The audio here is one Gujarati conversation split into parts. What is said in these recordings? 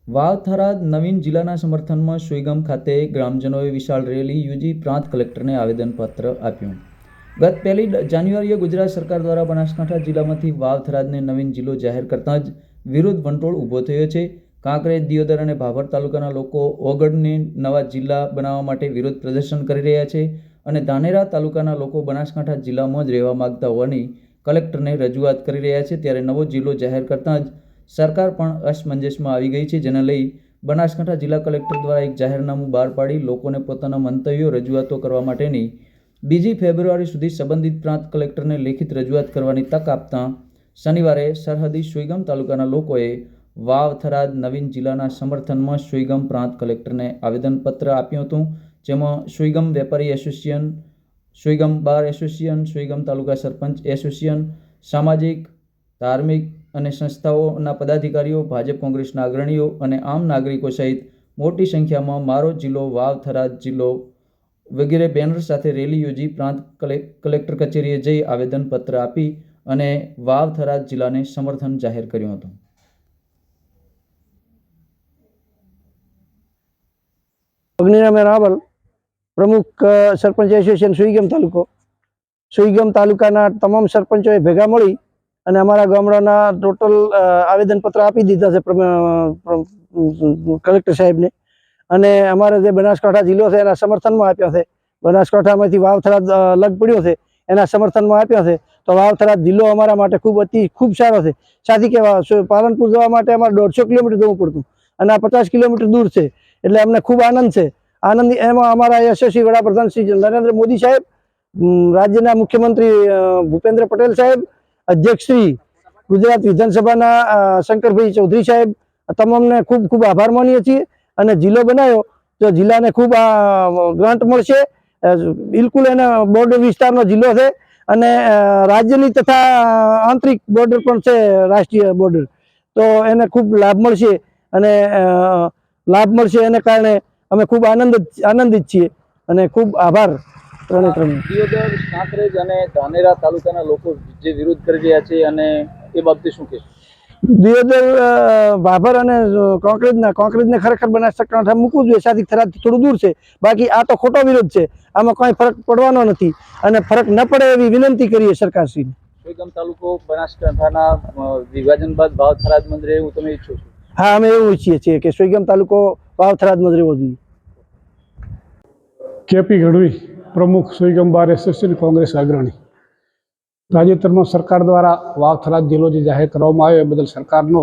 વાવ થરાદ નવીન જિલ્લાના સમર્થનમાં સુઈગામ ખાતે ગ્રામજનોએ વિશાળ રેલી યોજી પ્રાંત કલેક્ટરને આવેદનપત્ર આપ્યું. ગત 1 જાન્યુઆરીએ ગુજરાત સરકાર દ્વારા બનાસકાંઠા જિલ્લામાંથી વાવ થરાદને નવીન જિલ્લો જાહેર કરતાં જ વિરોધ વંટોળ ઊભો થયો છે. કાંકરેજ, દિયોદર અને ભાભર તાલુકાના લોકો ઓગળને નવા જિલ્લા બનાવવા માટે વિરોધ પ્રદર્શન કરી રહ્યા છે અને ધાનેરા તાલુકાના લોકો બનાસકાંઠા જિલ્લામાં જ રહેવા માંગતા હોવાની કલેક્ટરને રજૂઆત કરી રહ્યા છે. ત્યારે નવો જિલ્લો જાહેર કરતાં જ સરકાર પણ અસમંજસમાં આવી ગઈ છે, જેને લઈ બનાસકાંઠા જિલ્લા કલેક્ટર દ્વારા એક જાહેરનામું બહાર પાડી લોકોને પોતાના મંતવ્યો રજૂઆતો કરવા માટેની 2 ફેબ્રુઆરી સુધી સંબંધિત પ્રાંત કલેક્ટરને લેખિત રજૂઆત કરવાની તક આપતા શનિવારે સરહદી સુઈગામ તાલુકાના લોકોએ વાવ થરાદ નવીન જિલ્લાના સમર્થનમાં સુઈગામ પ્રાંત કલેક્ટરને આવેદનપત્ર આપ્યું હતું, જેમાં સુઈગામ વેપારી association, Suigam bar association, Suigam taluka sarpanch association, સામાજિક, ધાર્મિક અને સંસ્થાઓના પદાધિકારીઓ, ભાજપ કોંગ્રેસના અગ્રણીઓ અને આમ નાગરિકો સહિત મોટી સંખ્યામાં મારો જિલ્લો, વાવ થરાદ જિલ્લો વગેરે બેનર સાથે રેલી યોજી પ્રાંત કલેક્ટર કચેરીએ જઈ આવેદનપત્ર આપી અને વાવ થરાદ જિલ્લાને સમર્થન જાહેર કર્યું હતું. અગ્નિરામ રાવલ, પ્રમુખ સરપંચ એસોસિએશન સુઈગામ તાલુકાના તમામ સરપંચોએ ભેગા મળી અને અમારા ગામડાના ટોટલ આવેદનપત્ર આપી દીધા છે કલેક્ટર સાહેબને. અને અમારે જે બનાસકાંઠા જિલ્લો છે એના સમર્થનમાં આપ્યા છે. બનાસકાંઠામાંથી વાવ થરાદ લગ પડ્યો છે એના સમર્થનમાં આપ્યા છે. તો વાવ થરાદ જિલ્લો અમારા માટે ખૂબ સારો છે. સાથી કે પાલનપુર જવા માટે અમારે 150 કિલોમીટર જવું પડતું અને આ 50 કિલોમીટર દૂર છે, એટલે અમને ખૂબ આનંદ છે. એમાં અમારા યશસ્વી વડાપ્રધાન શ્રી નરેન્દ્ર મોદી સાહેબ, રાજ્યના મુખ્યમંત્રી ભૂપેન્દ્ર પટેલ સાહેબ, અધ્યક્ષ શ્રી ગુજરાત વિધાનસભાના શંકરભાઈ ચૌધરી સાહેબ, તમામને ખૂબ ખૂબ આભાર માનીએ છીએ. અને જિલ્લો બનાવ્યો તો જિલ્લાને ખૂબ ગ્રાન્ટ મળશે. બિલકુલ એને બોર્ડર વિસ્તારનો જિલ્લો છે અને રાજ્યની તથા આંતરિક બોર્ડર પણ છે, રાષ્ટ્રીય બોર્ડર, તો એને ખૂબ લાભ મળશે એને કારણે અમે ખૂબ આનંદિત છીએ અને ખૂબ આભાર. દિયોદર, કાંકરેજ અને ધાનેરા તાલુકાના લોકો જે વિરોધ કરી રહ્યા છે અને એ બાબતે શું કહેશો? દિયોદર, ભાભર અને કોંકરેજને ખરેખર બનાસકાંઠા મૂકવું જોઈએ. સાથી થરાદથી થોડું દૂર છે. બાકી આ તો ખોટો વિરોધ છે. આમાં કોઈ ફરક પડવાનો નથી અને ફરક ન પડે એવી વિનંતી કરીએ સરકારશ્રીને. સુઈગામ તાલુકો બનાસકાંઠાના વિભાજન બાદ વાવ થરાદમાં જ રહે એવું તમે ઈચ્છો છો? હા, અમે એવું ઈચ્છીએ છીએ કે સુઈગામ તાલુકો વાવ થરાદમાં જ રહેવો જોઈએ. કેપી ગઢવી, પ્રમુખ સુઈગામ બાર એસોસિએશન, કોંગ્રેસ અગ્રણી. તાજેતરમાં સરકાર દ્વારા વાવ થરાદ જિલ્લો જે જાહેર કરવામાં આવ્યો એ બદલ સરકારનો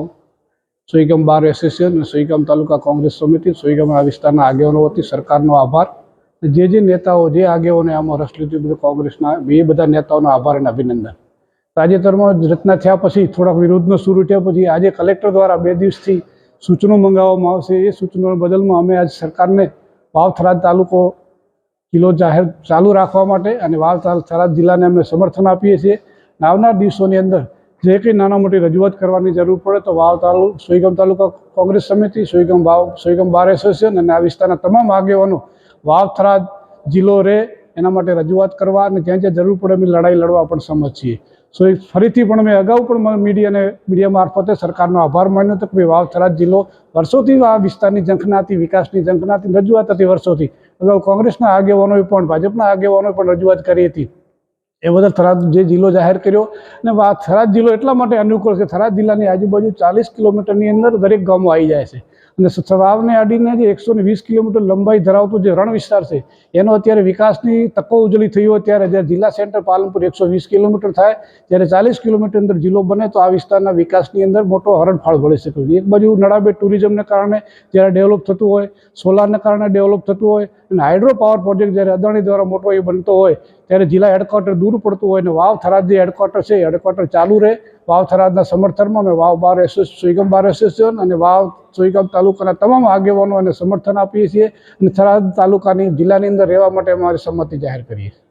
સુઈગામ બાર એસોસિએશન અને સુઈગામ તાલુકા કોંગ્રેસ સમિતિ, સુઈગામના વિસ્તારના આગેવાનો વતી સરકારનો આભાર. જે નેતાઓ, જે આગેવાનોએ આમાં રસ લીધો, કોંગ્રેસના એ બધા નેતાઓનો આભાર અને અભિનંદન. તાજેતરમાં રચના થયા પછી થોડાક વિરોધનો શરૂ થયા પછી આજે કલેક્ટર દ્વારા 2 દિવસથી સૂચનો મંગાવવામાં આવશે. એ સૂચનો બદલમાં અમે આજ સરકારને વાવ થરાદ તાલુકો જિલ્લો જાહેર ચાલુ રાખવા માટે અને વાવ થરાદ જિલ્લાને અમે સમર્થન આપીએ છીએ. આવનાર દિવસોની અંદર જે કંઈ નાના મોટી રજૂઆત કરવાની જરૂર પડે તો સુઈગામ તાલુકા કોંગ્રેસ સમિતિ, સુઈગામ બાર એસોસિએશન અને આ વિસ્તારના તમામ આગેવાનો વાવ થરાદ જિલ્લો રહે એના માટે રજૂઆત કરવા અને જ્યાં જ્યાં જરૂર પડે અમે લડાઈ લડવા પણ સમજ છીએ. ફરીથી પણ મેં અગાઉ પણ મીડિયા મારફતે સરકારનો આભાર માન્યો હતો કે વાવ થરાદ જિલ્લો વર્ષોથી આ વિસ્તારની ઝંખના હતી, વિકાસની ઝંખના હતી, રજૂઆત હતી વર્ષોથી. અગાઉ કોંગ્રેસના આગેવાનોએ પણ, ભાજપના આગેવાનોએ પણ રજૂઆત કરી હતી. એ બદલ થરાદ જે જિલ્લો જાહેર કર્યો અને થરાદ જિલ્લો એટલા માટે અનુકૂળ કે થરાદ જિલ્લાની આજુબાજુ 40 કિલોમીટરની અંદર દરેક ગામો આવી જાય છે અને વાવને અડીને જે 120 કિલોમીટર લંબાઈ ધરાવતો જે રણ વિસ્તાર છે એનો અત્યારે વિકાસની તકો ઉજળી થઈ હોય ત્યારે જ્યારે જિલ્લા સેન્ટર પાલનપુર 120 કિલોમીટર થાય ત્યારે 40 કિલોમીટર અંદર જિલ્લો બને તો આ વિસ્તારના વિકાસની અંદર મોટો હરણફાળ ભળી શકે છે. એક બાજુ નડાબે ટુરિઝમને કારણે જ્યારે ડેવલપ થતું હોય, સોલારને કારણે ડેવલપ થતું હોય અને હાઇડ્રો પાવર પ્રોજેક્ટ જ્યારે અદાણી દ્વારા મોટો એ બનતો હોય ત્યારે જિલ્લા હેડક્વાર્ટર દૂર પડતું હોય અને વાવ થરાદ જે હેડક્વાર્ટર છે એ હેડક્વાર્ટર ચાલુ રહે. વાવ થરાદના સમર્થનમાં અમે સુઈગામ બાર એસોસિએશન અને વાવ સુઈગામ તાલુકાના તમામ આગેવાનો અને સમર્થન આપીએ છીએ અને થરાદ તાલુકાની જિલ્લાની અંદર રહેવા માટે અમારી સંમતિ જાહેર કરીએ છીએ.